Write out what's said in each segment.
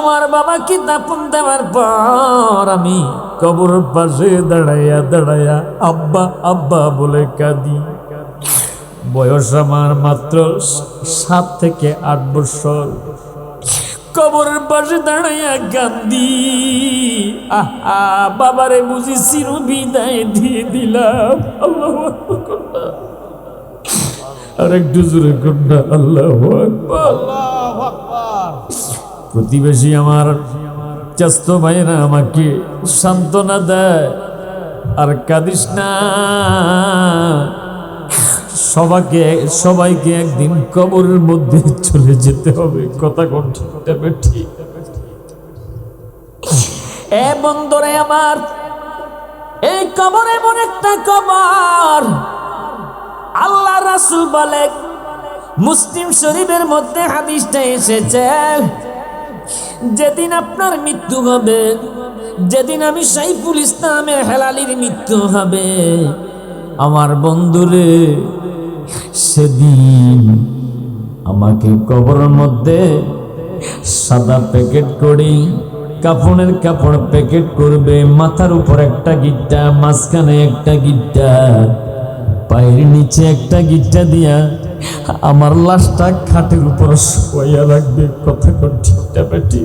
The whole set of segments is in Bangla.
আমার বাবাকে দাফন দেওয়ার পর আমি কবর পাশে দাঁড়াইয়া দাঁড়াইয়া আব্বা আব্বা বলে কাঁদি। বয়স আমার মাত্র 7 থেকে 8 বছর। কবরের পাশে দাঁড়াইয়া কাঁদি। আহা, বাবারে বুঝি চির বিদায় দিয়ে দিলাম। আল্লাহু আকবার। আর একটু জোরে কন্যা আল্লাহু আকবার। প্রতিবেশী আমার চাচতো ভাইরা আমাকে সান্ত্বনা দেয়, আর কাঁদিস না, সবাইকে একদিন কবরের মধ্যে চলে যেতে হবে। কথা কোনটা বেঠি? এ বন্ধুরে আমার, এই কবর এমন একটা কবর, আল্লাহ রাসূল বলে, মুসলিম শরীফের মধ্যে হাদিসটা এসেছে, যেদিন আপনার মৃত্যু হবে, যেদিন আমি সাইফুল ইসলামের হেলালির মৃত্যু হবে, আমার বন্ধুরে, সেদিন আমাকে কবরের মধ্যে সাদা প্যাকেট করে কাফনের কাপড় প্যাকেট করবে, মাথার উপর একটা গিট্টা, মাঝখানে একটা গিট্টা, পায়ের নিচে একটা গিট্টা দিয়া আমার লাশটা খাটের উপর শোয়া রাখবে। কথা ঠিকটা বেটি?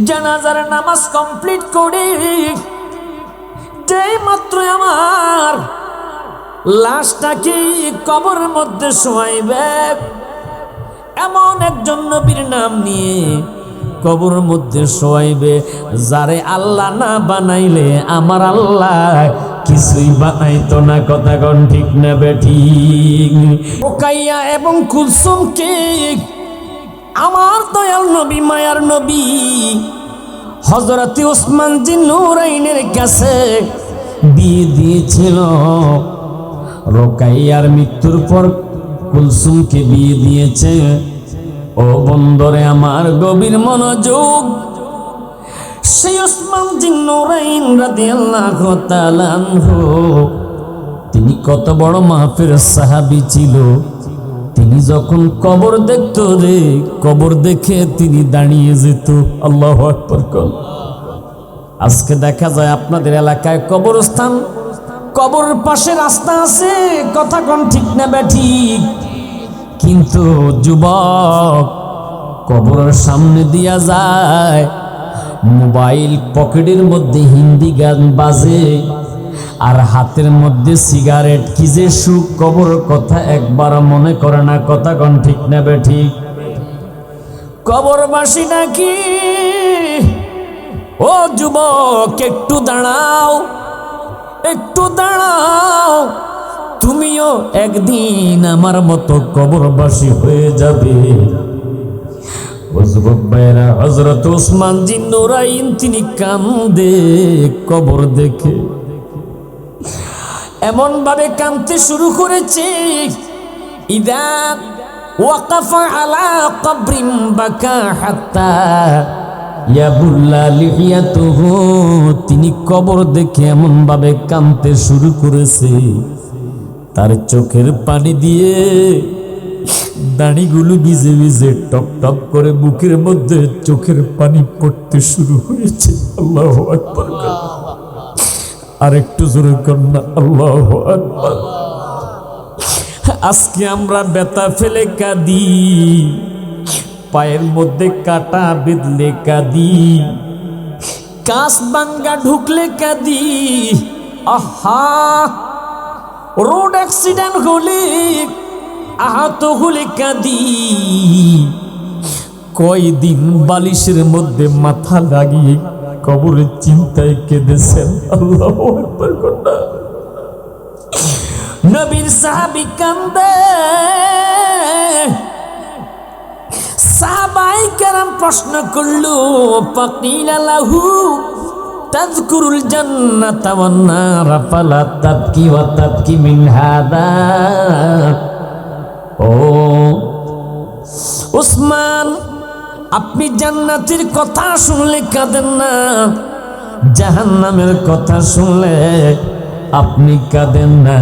জানাজার নামাজ কমপ্লিট করে যেই মাত্র আমার লাশটাকে কবরের মধ্যে শোয়াইবে, এমন একজন নবীর নাম নিয়ে কবরের মধ্যে শোয়াইবে, যারে আল্লাহ না বানাইলে আমার আল্লাহ কিছুই বানাইতো না। কথা কোন ঠিক না বেঠি? রুকাইয়া এবং কুলসুমকে আমার দয়াল নবী, মায়ার নবী হযরত ওসমান জিন্নুরাইনের কাছে বিয়ে দিয়েছিল। রুকাইয়ার মৃত্যুর পর কুলসুমকে বিয়ে দিয়েছে। ও বন্ধুরে আমার, গভীর মনোযোগ, সেই ওসমান জিন্নুরাইন রাদিয়াল্লাহু তাআলা আনহু, তিনি কত বড় মাহফির সাহাবী ছিল। তিনি যখন কবর দেখতো রে, কবর দেখে তিনি দাঁড়িয়ে যেত। আল্লাহু আকবার। আজকে দেখা যায় আপনাদের এলাকায় কবরস্থান, কবরের পাশে রাস্তা আছে। কথা কোন ঠিক না বেঠিক? কিন্তু যুবক কবরের সামনে দিয়া যায়, মোবাইল পকেটের মধ্যে হিন্দি গান বাজে, আর হাতের মধ্যে সিগারেট। কি যে সুখ, কবর কথা একবার মনে করে না। কথা কোন ঠিক না বেঠিক? কবরবাসী নাকি, ও যুবক একটু দাঁড়াও, একটু দাঁড়াও, তুমিও একদিন আমার মতো কবরবাসী হয়ে যাবে। হযরত ওসমান জিন্নুরাইন তিনি কান্দে কবর দেখে, এমন ভাবে কাঁদতে শুরু করেছে, ইদা ওয়াকাফা আলা কবরিন বাকা হাত্তা ইয়াবুল্লা লিহিয়াতুহু। তিনি কবর দেখে এমন ভাবে কাঁদতে শুরু করেছে, তার চোখের পানি দিয়ে দাড়িগুলো ভিজে ভিজে টপ টপ করে বুকের মধ্যে চোখের পানি পড়তে শুরু হয়েছে। আল্লাহু আকবার। আর একটু জোরে কন্যা আল্লাহু আকবার। আজকে আমরা ব্যথা ফেলে কাঁদি, পায়ের মধ্যে কাটা বিঁধলে কাঁদি, কাঁচ ভাঙা ঢুকলে কাঁদি, আহা রোড অ্যাক্সিডেন্ট হলে, আহত হলে কাঁদি, কয়দিন বালিশের মধ্যে মাথা লাগিয়ে কবরের চিন্তায় কেঁদেছেন। আল্লাহু আকবার। নবীর সাহাবী কান্দে, সাহাবায়ে কেরাম প্রশ্ন করলো, ফাকিলা লাহু তাযকুরুল জান্নাতা ওয়ান নার ফালা তাবকি ওয়া তাবকি মিন হাদা। ও ওসমান, আপনি জান্নাতের কথা শুনলে কাঁদেন না, জাহান্নামের কথা শুনলে আপনি কাঁদেন না।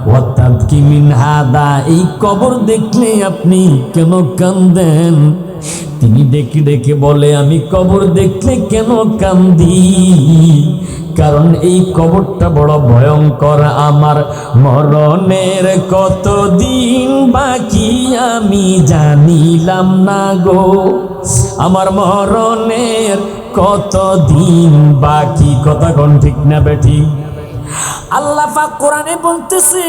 ওয়া তাবকি মিন হাদা, এই কবর দেখলে আপনি কেন কাঁদেন? তিনি ডেকে ডেকে বলে, আমি কবর দেখলে কেন কান্দি? কারণ এই কবরটা বড় ভয়ঙ্কর। আমার মরণের কতদিন বাকি আমি জানিলাম না গো, আমার মরণের কতদিন বাকি। কথা কোন ঠিক না বেঠি? আল্লাহ পাক কোরআনে বলতেছে,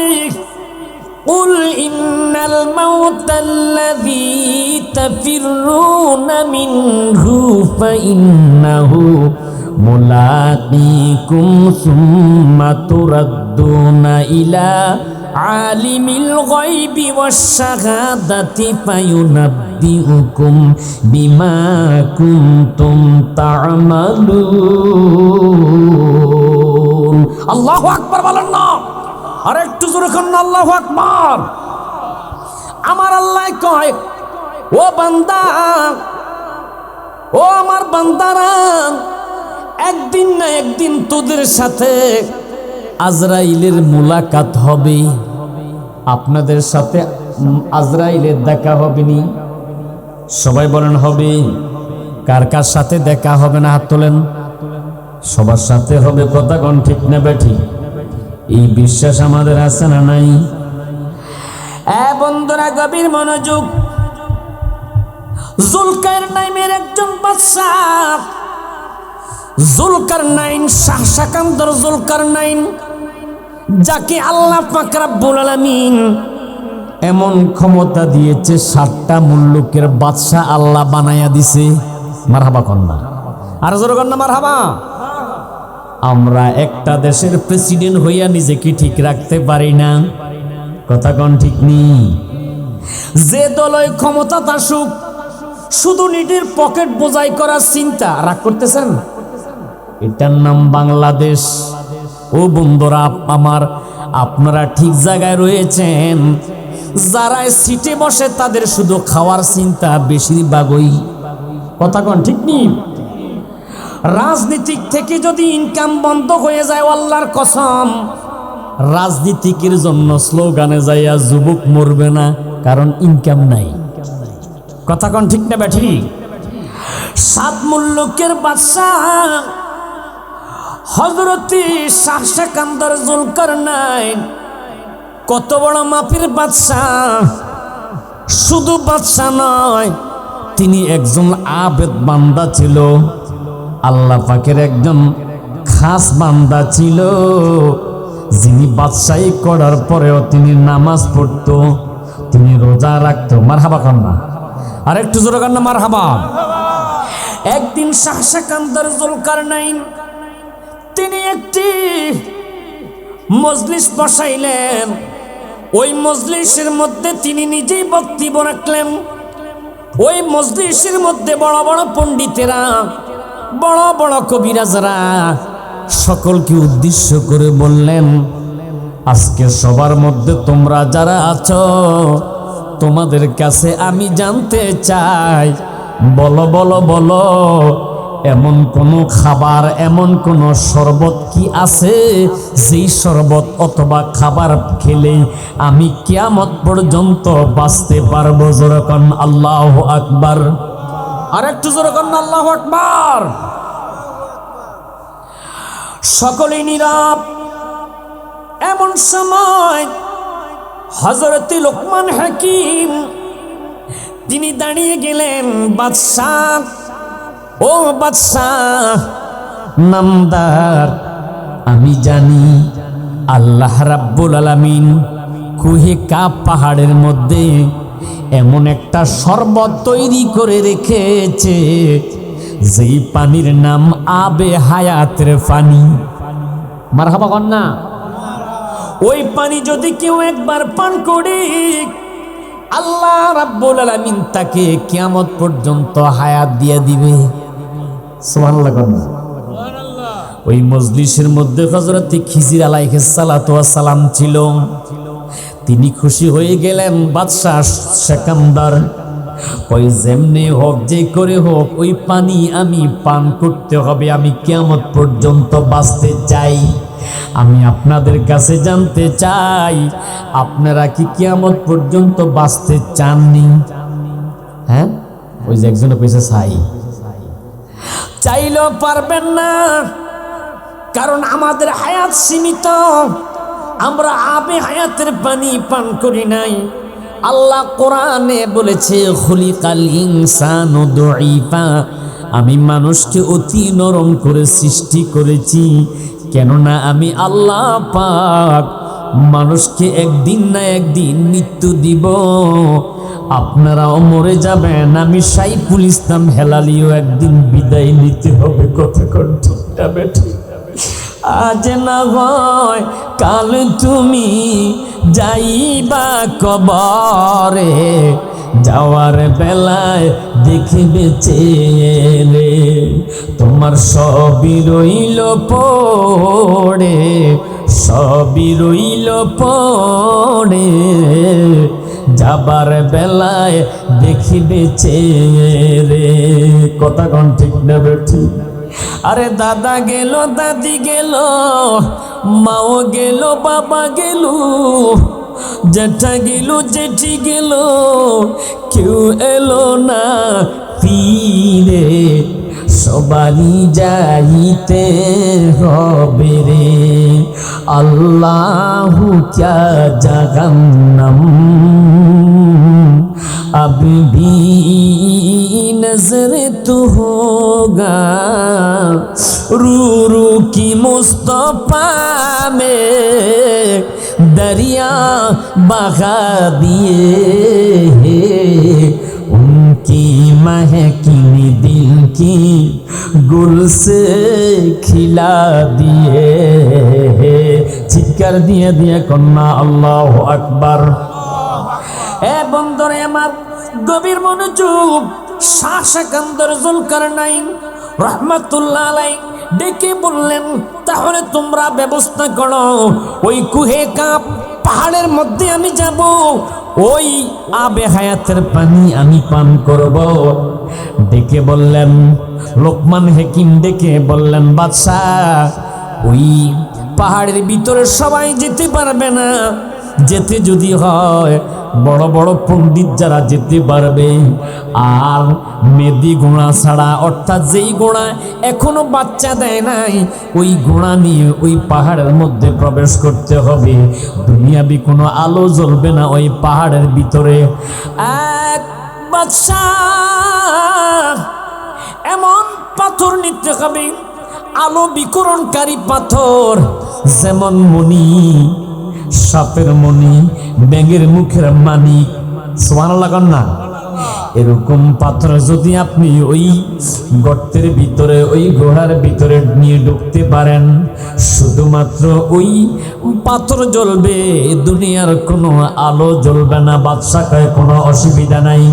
قل إن الموت الذي تفرون منه فإنه ملاقيكم ثم تردون إلى عالم الغيب والشهادة فينبئكم بما كنتم تعملون। الله أكبر বলেন। আর একটু জোরে করুন আল্লাহু আকবার। আমার আল্লাহ কয়, ও বান্দা, ও আমার বান্দারা, একদিন না একদিন তোদের সাথে আজরাইলের মুলাকাত হবে। আপনাদের সাথে আজরাইলের দেখা হবে নি? সবাই বলেন হবে। কার কার সাথে দেখা হবে না? হাত তোলেন। সবার সাথে হবে। কথা কোন ঠিক না বেঠি? এই বিশ্বাস আমাদের আছে না নাই? বন্ধুরা গভীর মনোযোগ। জুলকারনাইনের একজন বাদশা, জুলকারনাইন, শাহ শাকান্দর জুলকারনাইন, যাকে আল্লাহ পাক রব্বুল আলামিন এমন ক্ষমতা দিয়েছে, 7টা মুলুকের বাদশা আল্লাহ বানায়া দিছে। মারহাবা কন্যা, আর জোরে কন্যা মারহাবা। আমরা একটা দেশের প্রেসিডেন্ট হইয়া নিজেকে ঠিক রাখতে পারি না। কথা কোন ঠিক নেই? যে দলই ক্ষমতা আসুক, শুধু নিজের পকেট বোঝাই করার চিন্তা। রাগ করতেছেন? এটার নাম বাংলাদেশ। ও বন্ধুরা আমার, আপনারা ঠিক জায়গায় রয়েছেন। যারা সিটে বসে তাদের শুধু খাওয়ার চিন্তা বেশিরভাগই। কথা কোন ঠিক নেই? রাজনীতিক থেকে যদি ইনকাম বন্ধ হয়ে যায়, আল্লাহর কসম, রাজনীতিকের জন্য স্লোগানে যাইয়া যুবক মরবে না, কারণ ইনকাম নাই। কথা কোন ঠিক না বেঠি? 7 মুলুকের বাদশা হযরতে শাহ শাকান্দর জুলকারনাইন কত বড় মাপের বাদশা। শুধু বাদশা নয়, তিনি একজন আবেদ বান্দা ছিল, আল্লাহ পাকের একজন খাস বান্দা ছিল, যিনি বাদশাহী করার পরেও তিনি নামাজ পড়তো, তিনি রোজা রাখতো। মারহাবা কন্যা, আর একটু জোরে কন্যা মারহাবা। একদিন শাহ শাকান্দর জুলকারনাইন তিনি একটি মজলিস বসাইলেন। ওই মজলিসের মধ্যে তিনি নিজেই বক্তব্য রাখলেন। ওই মজলিসের মধ্যে বড় বড় পণ্ডিতেরা, বড় বড় কবিরাজরা সকলকে উদ্দেশ্য করে বললেন, আজকে সবার মধ্যে তোমরা যারা আছো, তোমাদের কাছে আমি জানতে চাই, বলো বলো বলো, এমন কোন খাবার, এমন কোন শরবত কি আছে যেই শরবত অথবা খাবার খেলে আমি কিয়ামত পর্যন্ত বাঁচতে পারবো? জোরে কোন আল্লাহু আকবার। আর একটু জোরে কোন আল্লাহু আকবার। সকলেই নীরব। এমন সময় হযরত লোকমান হাকিম তিনি দাঁড়িয়ে গেলেন। বাদশাহ, ও বাদশাহ নামদার, আমি জানি আল্লাহ রাব্বুল আলামিন কুহে কাপ পাহাড়ের মধ্যে এমন একটা শরবত তৈরি করে রেখেছে, যেই পানির নাম আবে হায়াতের পানি। মারহাবা কন্যা। ওই পানি যদি কেউ একবার পান করে, আল্লাহ রাব্বুল আলামিন তাকে কিয়ামত পর্যন্ত হায়াত দিয়ে দিবে। সুবহানাল্লাহ কন্যা। ওই মজলিসের মধ্যে হযরত খিজির আলাইহিস সালাতু ওয়াস সালাম ছিল। তিনি খুশি হয়ে গেলেন। বাদশাহ শাকান্দর ওই যেমনি হোক, যে করে হোক, ওই পানি আমি পান করতে হবে, আমি কিয়ামত পর্যন্ত বাঁচতে চাই। আমি আপনাদের কাছে জানতে চাই, আপনারা কি কিয়ামত পর্যন্ত বাঁচতে চাননি? হ্যাঁ, ওই যে একজনে কইছে চাই, চাইলেও পারবেন না, কারণ আমাদের হায়াত সীমিত, আমরা আবে হায়াতের পানি পান করি নাই। আল্লাহ কোরআনে বলেছে খুলিকাল ইনসানু দুইফা, আমি মানুষকে অতি নরম করে সৃষ্টি করেছি, কেননা আমি আল্লাহ পাক মানুষকে একদিন না একদিন মৃত্যু দিব। আপনারাও মরে যাবেন, আমি সাইফুল ইসলাম হেলালিও একদিন বিদায় নিতে হবে। কথা কোন ঠিক না বেঠিক? আজ না হয় কাল তুমি যাইবা কবরে, যাওয়ার বেলায় দেখিবে চেয়ে তোমার সবই রইল পড়ে, সবই রইল পড়ে, যাবার বেলায় দেখিবে চেয়ে। কথা কোন ঠিক না বেঠিক? আরে দাদা গেল, দাদি গেল, মাও গেল, বাবা গেল, জেঠা গেল, জেঠি গেল, কেউ এলো না ফিরে, সবারই যাইতে হবে রে। আল্লাহু ক্যা জাহান্নাম अब भी नजर तो होगा, रू रू की मुस्तफा में दरिया बहा दिए, उनकी महकीनी दिल की गुल से खिला दिए। चिৎকার দিয়ে দিয়ে কন্যা আল্লাহু আকবার। এ বন্ধুরে আমার, গভীর মনোযোগ। শাহ সেকান্দর জুলকারনাইন রাহমাতুল্লাহ আলাইহি ডেকে বললেন, তাহলে তোমরা ব্যবস্থা করো, ওই কুহে কাপ পাহাড়ের মধ্যে আমি যাব, ওই আবে হায়াতের পানি আমি পান করব। ডেকে বললেন, লোকমান হাকিম ডেকে বললেন, বাদশাহ ওই পাহাড়ের ভিতরে সবাই যেতে পারবে না, যেতে যদি হয় বড় বড় পণ্ডিত যারা যেতে পারবে, আর মেদি ঘোড়া ছাড়া, অর্থাৎ যেই ঘোড়া এখনো বাচ্চা দেয় নাই, ওই ঘোড়া নিয়ে ওই পাহাড়ের মধ্যে প্রবেশ করতে হবে। দুনিয়াবি কোনো আলো জ্বলবে না ওই পাহাড়ের ভিতরে। এক বাদশাহ এমন পাথর নিতে হবে, আলো বিকরণকারী পাথর, যেমন মণি, সাপের মণি, ব্যাঙের মুখের মানিক, সুবহানাল্লাহ না, এরকম পাথর যদি আপনি ওই গর্তের ভিতরে, ওই গুহার ভিতরে নিয়ে ঢুকতে পারেন, শুধুমাত্র ওই পাথর জ্বলবে, দুনিয়ার কোনো আলো জ্বলবে না। বাদশা কয় কোনো অসুবিধা নাই,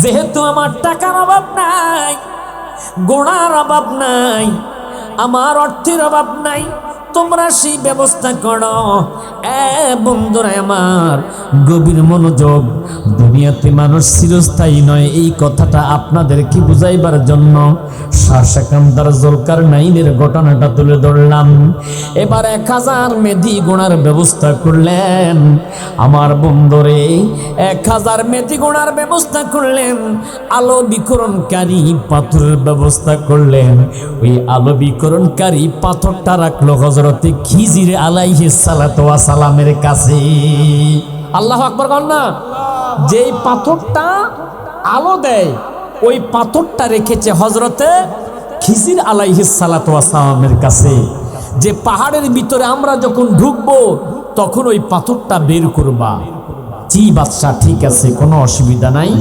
যেহেতু আমার টাকার অভাব নাই, গোড়ার অভাব নাই, আমার অর্থের অভাব নাই, তোমরা সেই ব্যবস্থা করো। বন্ধুরা আমার, গভীর মনোযোগ। দুনিয়াতে মানুষ চিরস্থায়ী নয়, এই কথাটা আপনাদেরকে বুঝাইবার জন্য শাহ সেকান্দার জুলকারনাইনের ঘটনাটা তুলে ধরলাম। এবার 1000 মেদি গোনার ব্যবস্থা করলেন আমার বন্ধুরে, 1000 মেদি গোনার ব্যবস্থা করলেন, আলো বিকরণকারী পাথরের ব্যবস্থা করলেন। ওই আলো বিকরণকারী পাথরটা রাখলো হযরতে খিজির আলাইহিস সালাতু ওয়াস সালামের কাছে। আল্লাহু আকবার বল না। যেই পাথরটা আলো দেয়, ওই পাথরটা রেখেছে হযরতে খিজির আলাইহিস সালাতু ওয়াস সালামের কাছে, যে পাহাড়ের ভিতরে আমরা যখন ঢুকবো তখন ওই পাথরটা বের করবা। জি বাদশা, ঠিক আছে, কোনো অসুবিধা নাই।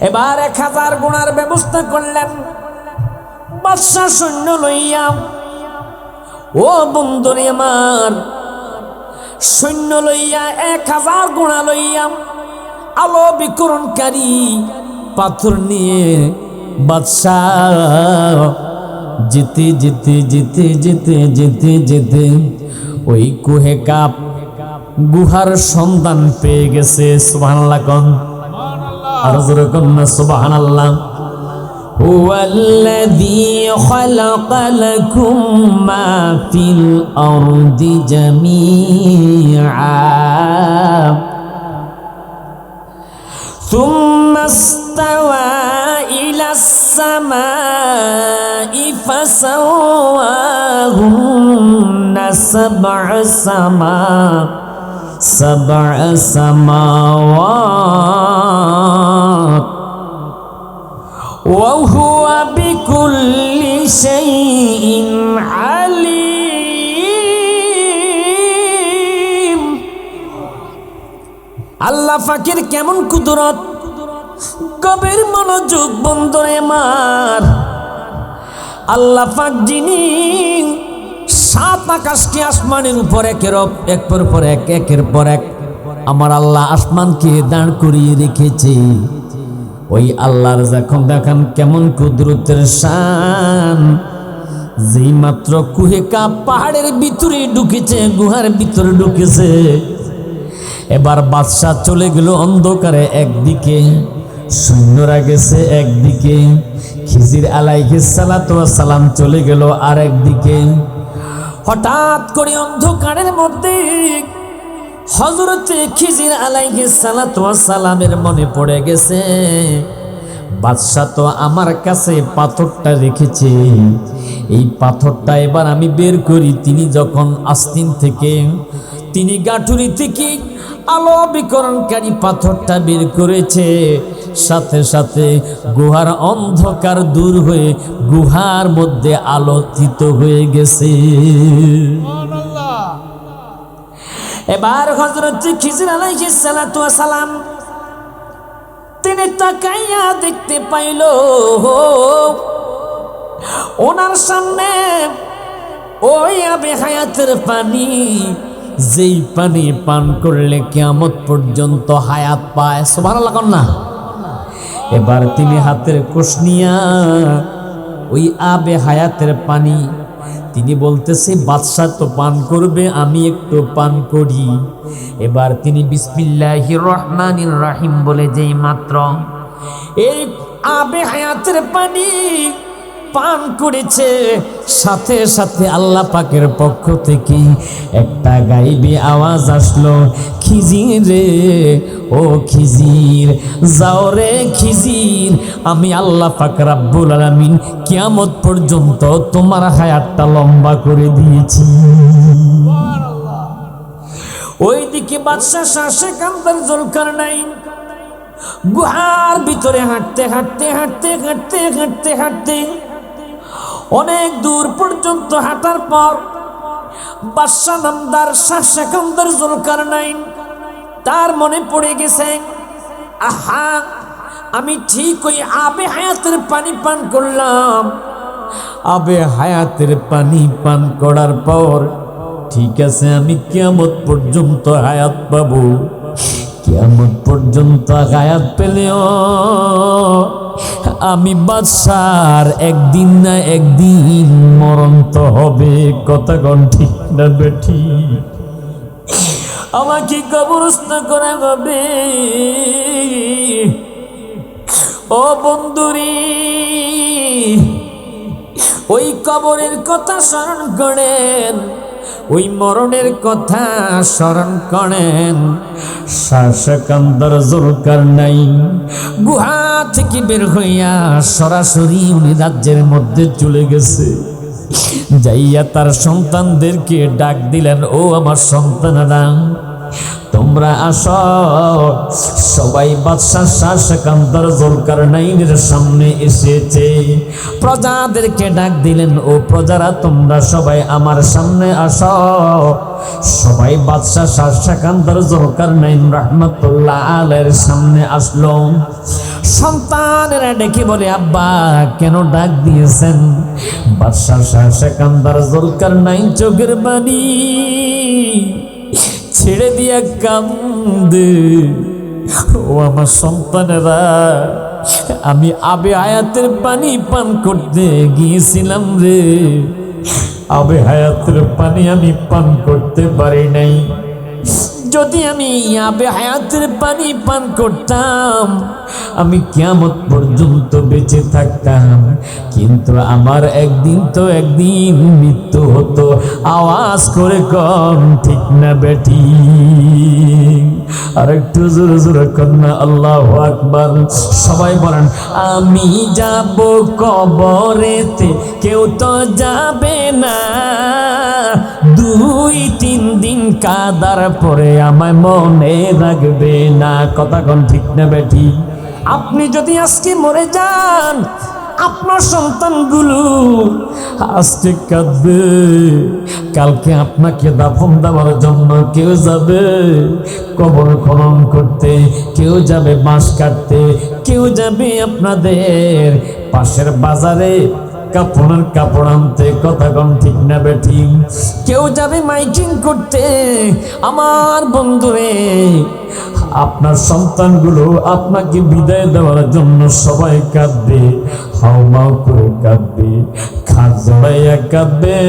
এবার 1000 গুণার ব্যবস্থা করলেন বাদশা সৈন্য লইয়া। ও বন্ধুরে আমার, সৈন্য লইয়া 1000 গুণা লইয়া, আলো বিকরণকারী পাথর নিয়ে বাদশাহ যেতে যেতে যেতে যেতে যেতে যেতে ওই কুহে কাপ গুহার সন্ধান পেয়ে গেছে। সুবহানাল্লাহ কোন, আর জোরে কোন না সুবহানাল্লাহ। হুয়াল্লাযী খালাকা লাকুম মা ফিল আরদি জামিআ সুম্মা ইস্তাওয়া ইলাস সামাই ফাসাওয়াহুন্না সাব'a সামাওয়াত ওয়া হুয়া বিকুল্লি শাইইন আলিম। আল্লাহ পাকের কেমন কুদরত, কবের মনোযোগ বন্ধরে আমার। আল্লাহ পাক যিনি সাত আকাশকে আসমানের উপর একের পর এক আমার আল্লাহ আসমানকে দাঁড় করিয়ে রেখেছে। ওই আল্লাহর যখন দেখেন কেমন কুদরতের শান, যেই মাত্র কুহেকা পাহাড়ের ভিতরে ঢুকেছে, গুহার ভিতরে ঢুকেছে, এবার বাদশাহ চলে গেল অন্ধকারে একদিকে, সৈন্যরা গেছে একদিকে, খিজির আলাইহিস সালাতু ওয়াস সালাম চলে গেল আর একদিকে। হঠাৎ করে অন্ধকারের মধ্যে হযরতে খিজির আলাইহিস সালাতু ওয়াস সালামের মনে পড়ে গেছে, বাদশাহ তো আমার কাছে পাথরটা রেখেছে, এই পাথরটা এবার আমি বের করি। তিনি যখন আস্তিন থেকে, তিনি গাঠুরি থেকে আলো বিকরণকারী পাথরটা বের করেছে, সাথে সাথে গুহার অন্ধকার দূর হয়ে গুহার মধ্যে আলোকিত হয়ে গেছে। এবার হযরত খিজির আলাইহিস সালাতু ওয়াস সালাম তিনি তাকাইয়া দেখতে পাইল ওনার সামনে ওই আবে হায়াতের পানি, যেই পানি পান করলে কিয়ামত পর্যন্ত হায়াত পায়। সুবহানাল্লাহ কন্যা। এবার তিনি হাতের কুশনিয়া ওই আবে হায়াতের পানি তিনি বলতেছে বাদশাহ তো পান করবে, আমি একটু পান করি। এবার তিনি বিসমিল্লাহির রহমানির রহিম বলে যেই মাত্র এই আবে হায়াতের পানি পান করেছে, সাথে সাথে আল্লাহ পাকের পক্ষ থেকে একটা গাইবি আওয়াজ আসলো, খিজির রে ও খিজির, যাও রে খিজির, আমি আল্লাহ পাক রব্বুল আলামিন কিয়ামত পর্যন্ত তোমার হায়াতটা লম্বা করে দিয়েছি। ওইদিকে বাদশাহ শাহ সেকান্দার জুলকারনাইন গুহার ভিতরে হাঁটতে হাঁটতে হাঁটতে হাঁটতে হাঁটতে হাঁটতে অনেক দূর পর্যন্ত হাঁটার পর বাদশাহ নামদার শাহ সেকান্দার জুলকারনাইন তার মনে পড়ে গেছে, আহা আমি ঠিক ওই আবে হায়াতের পানি পান করলাম, আবে হায়াতের পানি পান করার পর ঠিক আছে আমি কিয়ামত পর্যন্ত হায়াত পাবো, কিয়ামত পর্যন্ত হায়াত পেলেও আমি বাদশার একদিন না একদিন মরণ তো হবে। কথা কোন ঠিক না বেঠি? আমাকে কবরস্থ করা হবে। ও বন্ধুরি, ওই কবরের কথা স্মরণ করেন, ওই মরণের কথা স্মরণ করেন। শাহ সেকান্দার জুলকারনাইন গুহা থেকে বের হইয়া সরাসরি উনি রাজ্যের মধ্যে চলে গেছে। যাইয়া তার সন্তানদেরকে ডাক দিলেন, ও আমার সন্তানেরা তোমরা আসো। সবাই বাদশাহ শাহ সেকান্দার জুলকারনাইনের সামনে এসেছে। প্রজাদেরকে ডাক দিলেন, ও প্রজারা তোমরা সবাই আমার সামনে আসো। সবাই বাদশাহ শাহ সেকান্দার জুলকারনাইন রাহমাতুল্লাহ আলাইহির সামনে আসলো। সন্তানেরা ডেকে বলে, আব্বা কেন ডাক দিয়েছেন? বাদশাহ শাহ সেকান্দার জুলকারনাইন চোখের পানি ছেড়ে দিয়া কান্দে, ও আমার সন্তানেরা আমি আবে হায়াতের পানি পান করতে গিয়েছিলাম রে, আবে হায়াতের পানি আমি পান করতে পারি নাই। যদি আমি আবে হায়াতের পানি পান করতাম আমি কিয়ামত পর্যন্ত বেঁচে থাকতাম, কিন্তু আমার একদিন তো একদিন মৃত্যু হতো। আওয়াজ করে কম ঠিক না বেটি? আর একটু জোরে জোরে কন্যা আল্লাহু আকবার। সবাই বলেন আমি যাব কবরেতে, কেউ তো যাবে না। 2-3 দিন কাদার পরে আমায় মনে রাখবে না। কথা কোন ঠিক না বেটি? আপনি যদি আজকে মরে যান, আপনার সন্তানগুলো আজকে কাঁদবে, কালকে আপনাকে দাফন দেওয়ার জন্য কেউ যাবে কবর খনন করতে, কেউ যাবে বাঁশ কাটতে, কেউ যাবে আপনাদের পাশের বাজারে কাপড়ের কাপড় আনতে। কথা কম ঠিক না বেঠি? কেউ যাবে মাইকিং করতে। আমার বন্ধুরে, আপনার সন্তানগুলো আপনাকে বিদায় দেওয়ার জন্য সবাই কাঁদবে, হাউমাউ করে কাঁদবে, খাট জড়াইয়া কাঁদবে,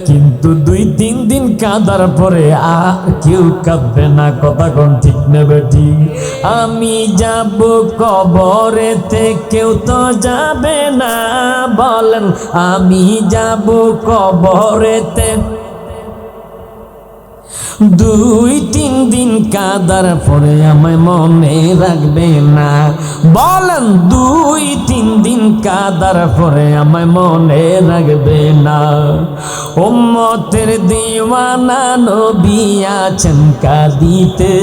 কিন্তু 2-3 দিন কাঁদার পরে আর কেউ কাঁদবে না। কথা কোন ঠিক না বেটি? আমি যাব কবরেতে, কেউ তো যাবে না। বলেন আমি যাব কবরেতে, 2-3 দিন কাদার পরে আমায় মনে রাখবে না। বলেন 2-3 দিন কাদার পরে আমায় মনে রাখবে না। উম্মতের দিওয়ানা নবী আছেন কাঁদিতে,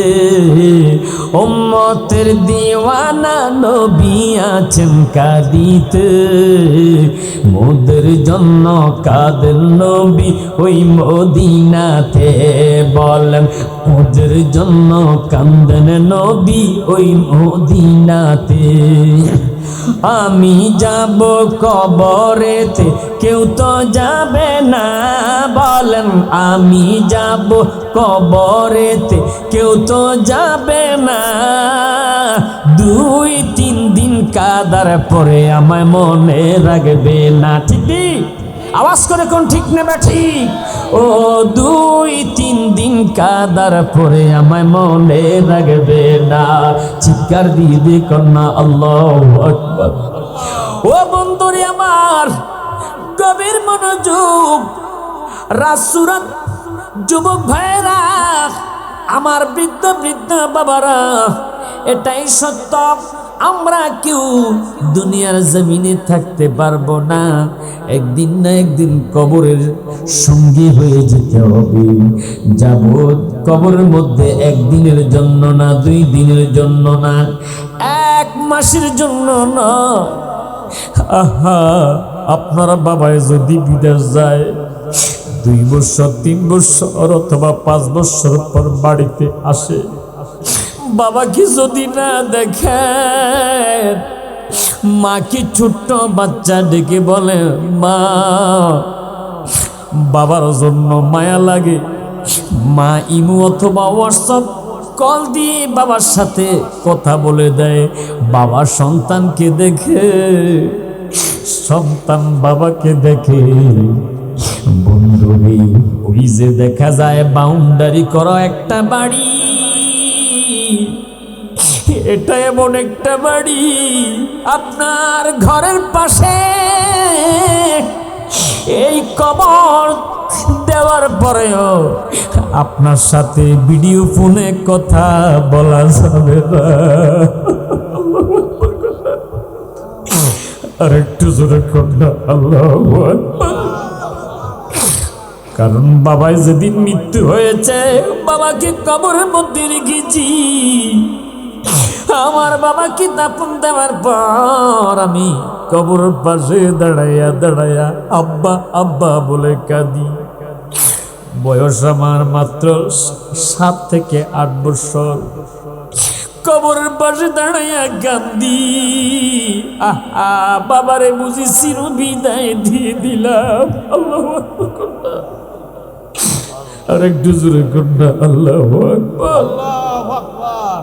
উম্মতের দিওয়ানা নবী আছেন কাঁদিতে, মোদের জন্য কাঁদেন নবী ওই মদিনাতে। বলেন ওদের জন্য কান্দেন নবী ওই মদিনাতে। আমি যাব কবরেতে, কেউ তো যাবে না। বলেন আমি যাব কবরেতে, কেউ তো যাবে না। 2-3 দিন কাদার পরে আমায় মনে রাখবে না। ঠিক? আওয়াজ করে কোন ঠিক নেবে ঠিক? ও 2-3 দিন কাদার পরে আমায় মনে রাখবে না। চিৎকার দিয়ে দিয়ে কন্যা আল্লাহু আকবার। ও বন্ধুরে আমার, গভীর মনোযোগ, রাসূলত যুবক ভাইরা, আমার বৃদ্ধ বৃদ্ধ বাবারা, এটাই সত্য। আমরা কেউ দুনিয়ার জমিনে থাকতে পারবো না, একদিন না একদিন কবরের সঙ্গী হয়ে যেতে হবে। যাব কবরের মধ্যে, একদিনের জন্য না, 2 দিনের জন্য না, 1 মাসের জন্য না। আহা, আপনার বাবায় যদি বিদেশ যায়, 2 বছর 3 বছর অথবা 5 বছর পর বাড়িতে আসে, বাবাকে যদি না দেখেন, মা কি ছোট্ট বাচ্চা ডেকে বলে মা, বাবার জন্য মায়া লাগে। মা ইমো অথবা হোয়াটসঅ্যাপ কল দিয়ে বাবার সাথে কথা বলে দেয়। বাবা সন্তানকে দেখে, সন্তান বাবাকে দেখে। বন্ধুরে, ওই যে দেখা যায় বাউন্ডারি করা একটা বাড়ি, এটা এমন একটা বাড়ি, আপনার ঘরের পাশে এই কবর দেওয়ার পরেও আপনার সাথে ভিডিও ফোনে কথা বলা যাবে না। আর একটু জোরে কন্যা আল্লাহু আকবার। কারণ বাবাই যেদিন মৃত্যু হয়েছে, বাবাকে কবরের মধ্যে রেখেছি। আমার বাবাকে দাফন দেওয়ার পর আমি কবরের পাশে দাঁড়াইয়া দাঁড়াইয়া আব্বা আব্বা বলে কাঁদি। বয়স আমার মাত্র 7 থেকে 8 বছর। কবরের পাশে দাঁড়াইয়া কাঁদি। আহা, বাবারে বুঝি চির বিদায় দিয়ে দিলাম। আল্লাহু আকবার। আর একটু জোরে কন্যা আল্লাহু আকবার।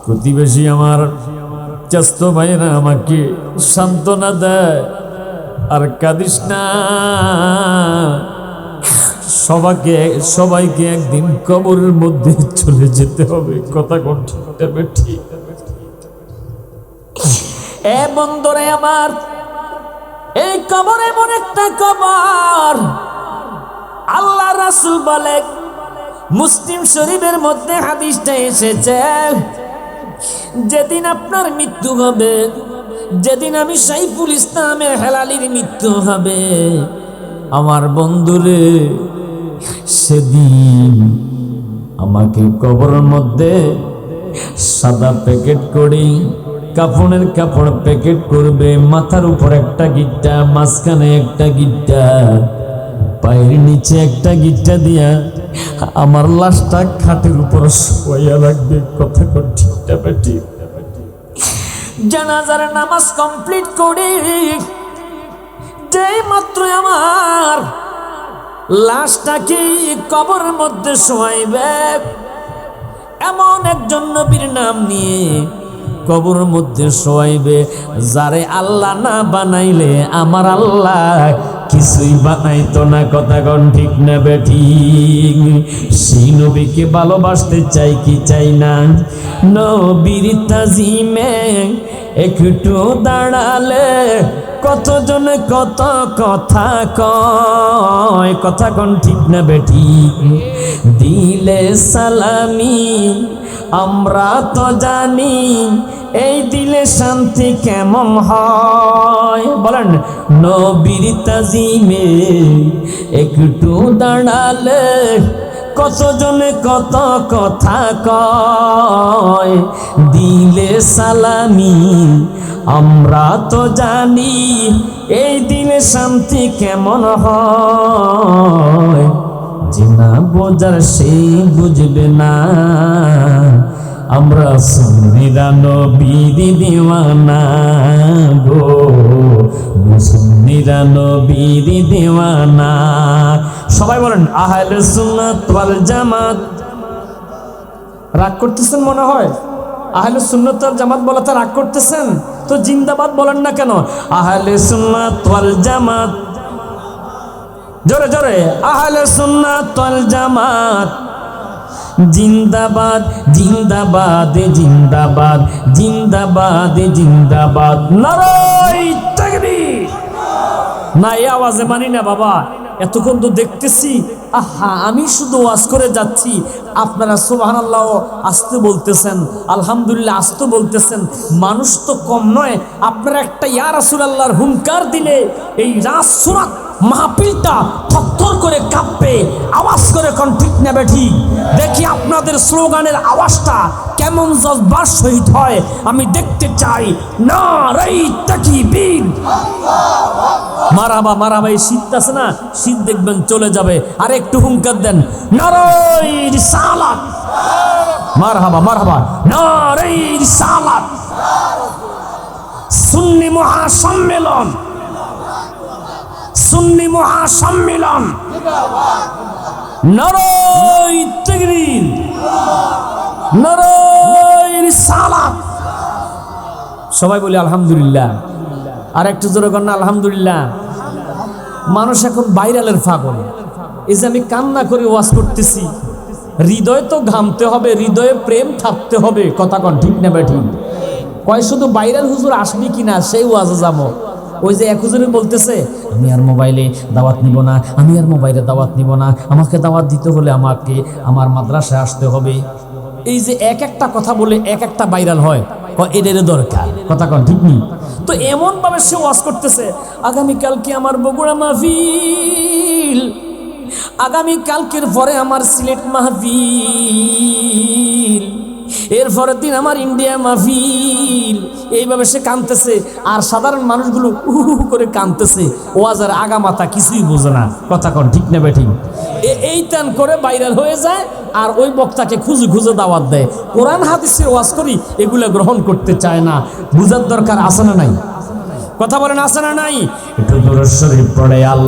প্রতিবেশী আমার চাস্ত ভাইরা আমাকে সান্ত্বনা দেয়, আর কাঁদিস না, সবাইকে একদিন কবরের মধ্যে চলে যেতে হবে। কথা কোন ঠিক? এ বন্ধুরে আমার, এই কবর এমন একটা কবর, আল্লাহ রাসূল বলে, মুসলিম শরীফের মধ্যে হাদিসটা এসেছে, যেদিন আপনার মৃত্যু হবে, যেদিন আমি সাইফুল ইসলামের হেলালির মৃত্যু হবে, আমার বন্ধুরে, সেদিন আমাকে কবরের মধ্যে সাদা প্যাকেট করে কাপড়ের কাপড় প্যাকেট করবে, মাথার উপর একটা গিট্টা, মাঝখানে একটা গিট্টা, পায়ের নিচে একটা গিট্টা দিয়া আমার লাশটা খাটের উপর শোয়া রাখবে। কথা ঠিকটা ঠিক? জানাজার নামাজ কমপ্লিট করে যেই মাত্র আমার লাশটাকে কবরের মধ্যে শোয়াইবে, এমন একজন নবীর নাম নিয়ে কবরের মধ্যে শোয়াইবে, যারে আল্লাহ না বানাইলে আমার আল্লাহ কিছুই বানাইতো না। কথা কোন ঠিক না বেঠিক? সেই নবীকে ভালোবাসতে চাই কি চাই না? নবীর তাজিমে একটু দাঁড়ালে কতজন কত কথা কয়। কথা কোন ঠিক না বেঠিক? দিলে সালামি আমরা তো জানি, এই দিলে শান্তি কেমন হয়। বলেন, নবীর তাজিমে একটু দাঁড়ালে কতজনে কত কথা কয়। দিলে সালামি আমরা তো জানি, এই দিলে শান্তি কেমন হয়। যে না বোঝার সে বুঝবে না, আমরা সুন্নিরা নবীর দিওয়ানা গো, সুন্নিরা নবীর দিওয়ানা। সবাই বলেন আহলে সুন্নাত ওয়াল জামাত। রাগ করতেছেন মনে হয়? আহলে সুন্নাত ওয়াল জামাত বলাতে রাগ করতেছেন? তো জিন্দাবাদ বলেন না কেন? আহলে সুন্নাত ওয়াল জামাত, জোরে জোরে, আহলে সুন্নাত ওয়াল জামাত জিন্দাবাদ, জিন্দাবাদ, জিন্দাবাদ, জিন্দাবাদ, জিন্দাবাদ। নারায়ে তাকবীর। না, এই আওয়াজে মানি না বাবা। এতক্ষণ তো দেখতেছি আহা আমি শুধু ওয়াজ করে যাচ্ছি, আপনারা সুবহানাল্লাহ আসতে বলতেছেন, আলহামদুলিল্লাহ আসতে বলতেছেন। মানুষ তো কম নয়, আপনারা একটা ইয়া রাসূলুল্লাহর হুঙ্কার দিলে এই রাত সুরাত মাহফিলটা থরথর করে কাঁপবে। আওয়াজ করে কোন ঠিক নেবে ঠিক? দেখি আপনাদের স্লোগানের আওয়াজটা কেমন জজবার সহিত হয়, আমি দেখতে চাই। নারায়ে তাকবীর, মারহাবা মারহাবা। এই শীত আছে না, শীত দেখবেন চলে যাবে। আর একটু হুঙ্কার দেন, নারায়ে রিসালাত, মারহাবা মারহাবা, নারায়ে রিসালাত। সুন্নি মহাসম্মেলন, সুন্নি মহাসম্মেলন, নারায়ে তাকবীর, নারায়ে রিসালাত। সবাই বলি আলহামদুলিল্লাহ। আর একটু জোরে কর না আলহামদুলিল্লাহ। মানুষ এখন ভাইরালের পাগল। এই যে আমি কান্না করে ওয়াজ করতেছি, হৃদয় তো ঘামতে হবে, হৃদয়ে প্রেম থাকতে হবে। কথা কন ঠিক না ঠিক? কয় শুধু ভাইরাল হুজুর আসবি কিনা সেই ওয়াজে যাবো। ওই যে এক হুজুরে বলতেছে আমি আর মোবাইলে দাওয়াত নিব না, আমি আর মোবাইলে দাওয়াত নিব না, আমাকে দাওয়াত দিতে হলে আমাকে আমার মাদ্রাসায় আসতে হবে। এই যে এক একটা কথা বলে এক একটা ভাইরাল হয়, এদের দরকার। কথা কন ঠিক নেই? তো এমন ভাবে সে ওয়াজ করতেছে, আগামীকালকে আমার বগুড়া মাহফিল, আগামী কালকের পরে আমার সিলেট মাহফিল, এর পরের দিন আমার ইন্ডিয়া মাহফিল। এইভাবে সে কাঁদতেছে, আর সাধারণ মানুষগুলো করে কাঁদতেছে। ওয়াজের আগা মাথা কিছুই বোঝে না। কথা কন ঠিক না বেঠিক? এই টান করে ভাইরাল হয়ে যায়, আর ওই বক্তাকে খুঁজে খুঁজে দাওয়াত দেয়। কোরআন হাদিসের ওয়াজ করি, এগুলো গ্রহণ করতে চায় না। বুঝার দরকার আছে না নাই? কথা বলেন আছে না নাই? একটু দরুদ শরীফ পড়ে আল্লাহ